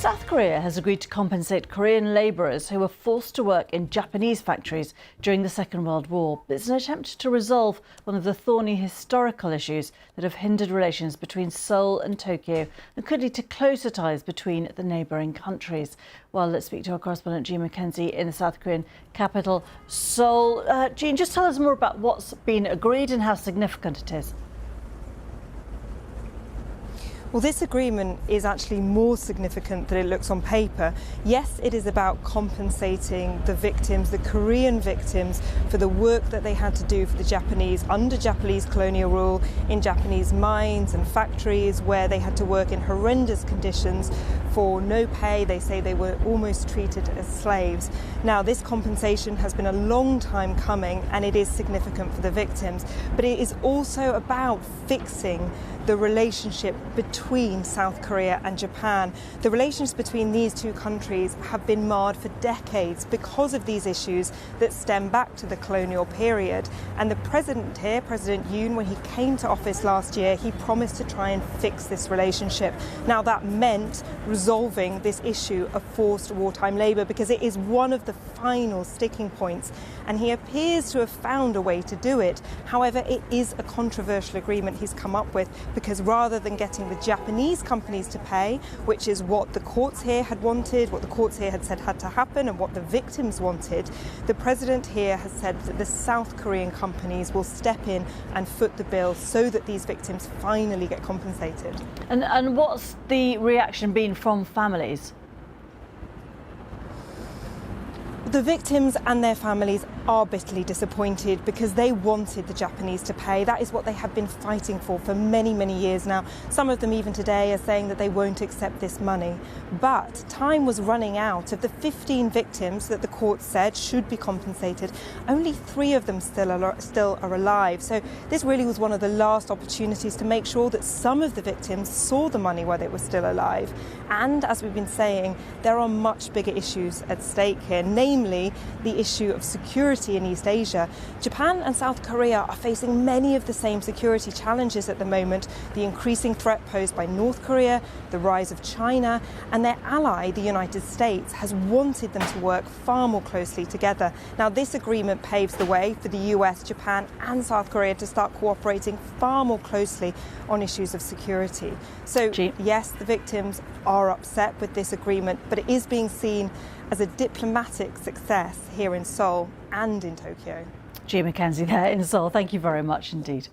South Korea has agreed to compensate Korean labourers who were forced to work in Japanese factories during the Second World War. It's an attempt to resolve one of the thorny historical issues that have hindered relations between Seoul and Tokyo and could lead to closer ties between the neighbouring countries. Well, let's speak to our correspondent Jean Mackenzie in the South Korean capital, Seoul. Jean, just tell us more about what's been agreed and how significant it is. Well, this agreement is actually more significant than it looks on paper. Yes, it is about compensating the victims, the Korean victims, for the work that they had to do for the Japanese under Japanese colonial rule in Japanese mines and factories where they had to work in horrendous conditions for no pay. They say they were almost treated as slaves. Now, this compensation has been a long time coming and it is significant for the victims, but it is also about fixing the relationship between South Korea and Japan. The relations between these two countries have been marred for decades because of these issues that stem back to the colonial period. And the president here, President Yoon, when he came to office last year, he promised to try and fix this relationship. Now, that meant resolving this issue of forced wartime labour because it is one of the final sticking points. And he appears to have found a way to do it. However, it is a controversial agreement he's come up with because rather than getting the Japanese companies to pay, which is what the courts here had wanted, what the courts here had said had to happen and what the victims wanted, the president here has said that the South Korean companies will step in and foot the bill so that these victims finally get compensated. And what's the reaction been from families? The victims and their families are bitterly disappointed because they wanted the Japanese to pay. That is what they have been fighting for many, many years now. Some of them even today are saying that they won't accept this money. But time was running out. Of the 15 victims that the court said should be compensated, only 3 of them still are alive. So this really was one of the last opportunities to make sure that some of the victims saw the money while they were still alive. And as we've been saying, there are much bigger issues at stake here, namely the issue of security in East Asia. Japan and South Korea are facing many of the same security challenges at the moment. The increasing threat posed by North Korea, the rise of China, and their ally, the United States, has wanted them to work far more closely together. Now, this agreement paves the way for the US, Japan, and South Korea to start cooperating far more closely on issues of security. So, yes, the victims are upset with this agreement, but it is being seen as a diplomatic success here in Seoul and in Tokyo. Jean Mackenzie there in Seoul. Thank you very much indeed.